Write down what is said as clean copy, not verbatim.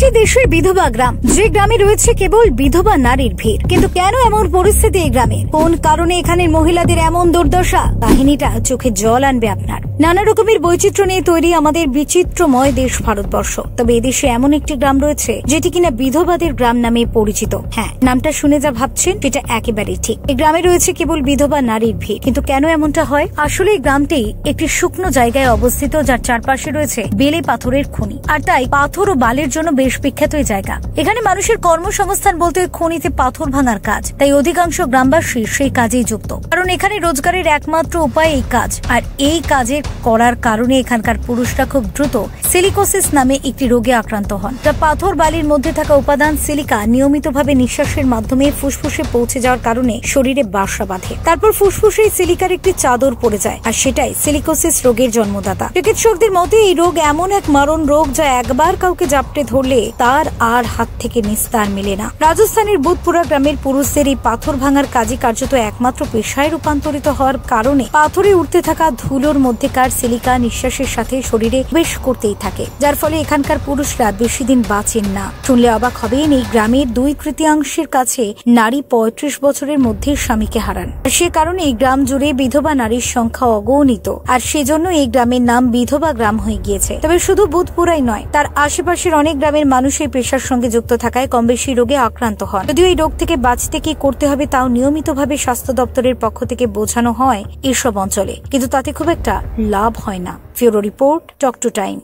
একটি দেশের বিধবা গ্রাম, যে গ্রামে রয়েছে কেবল বিধবা নারীর ভিড়। কিন্তু কেন এমন পরিস্থিতি এই গ্রামে? কোন কারণে এখানের মহিলাদের এমন দুর্দশা? কাহিনীটা চোখে জল আনবে আপনার। নানা রকমের বৈচিত্র্য নিয়ে তৈরি আমাদের বিচিত্রময় দেশ ভারতবর্ষ। তবে এদেশে এমন একটি গ্রাম রয়েছে যেটি কিনা বিধবাদের গ্রাম নামে পরিচিত। হ্যাঁ, নামটা শুনে যা ভাবছেন সেটা একেবারেই ঠিক। এই গ্রামে রয়েছে কেবল বিধবা নারীর ভিড়। কিন্তু কেন এমনটা হয়? আসলে এই গ্রামটি একটি শুকনো জায়গায় অবস্থিত, যার চারপাশে রয়েছে বেলে পাথরের খনি। আর তাই পাথর ও বালির জন্য বেশ বিখ্যাত এই জায়গা। এখানে মানুষের কর্মসংস্থান বলতে খনিতে পাথর ভাঙার কাজ। তাই অধিকাংশ গ্রামবাসী সেই কাজেই যুক্ত, কারণ এখানে রোজগারের একমাত্র উপায় এই কাজ। আর এই কাজের করার কারণে এখানকার পুরুষরা খুব দ্রুত সিলিকোসিস নামে একটি রোগে আক্রান্ত হন। যা পাথর বালির মধ্যে থাকা উপাদান সিলিকা নিয়মিতভাবে নিঃশ্বাসের মাধ্যমে ফুসফুসে পৌঁছে যাওয়ার কারণে শরীরে বাসা বাঁধে। তারপর ফুসফুসে সিলিকার একটি চাদর পড়ে যায়, আর সেটাই সিলিকোসিস রোগের জন্মদাতা। চিকিৎসকদের মতে এই রোগ এমন এক মারণ রোগ যা একবার কাউকে জাপটে ধরলে তার আর হাত থেকে নিস্তার মেলে না। রাজস্থানের বুধপুরা গ্রামের পুরুষদের এই পাথর ভাঙার কাজে কার্যত একমাত্র পেশায় রূপান্তরিত হওয়ার কারণে পাথরে উঠতে থাকা ধুলোর মধ্যেকার সিলিকা নিঃশ্বাসের সাথে শরীরে বেশ করতেই থাকে, যার ফলে এখানকার পুরুষরা বেশি দিন বাঁচেন না। শুনলে অবাক হবেন, এই গ্রামের 2/3 কাছে নারী 35 বছরের মধ্যে স্বামীকে হারান। সে কারণে এই গ্রাম জুড়ে বিধবা নারীর সংখ্যা অগণিত, আর সেজন্য এই গ্রামের নাম বিধবা গ্রাম হয়ে গিয়েছে। তবে শুধু বুধপুরাই নয়, তার আশেপাশের অনেক গ্রামের মানুষ এই পেশার সঙ্গে যুক্ত থাকায় কম বেশি রোগে আক্রান্ত হন। যদিও এই রোগ থেকে বাঁচতে কি করতে হবে তাও নিয়মিতভাবে স্বাস্থ্য দপ্তরের পক্ষ থেকে বোঝানো হয় এসব অঞ্চলে, কিন্তু তাতে খুব একটা লাভ হয় না। Bureau report, talk to time.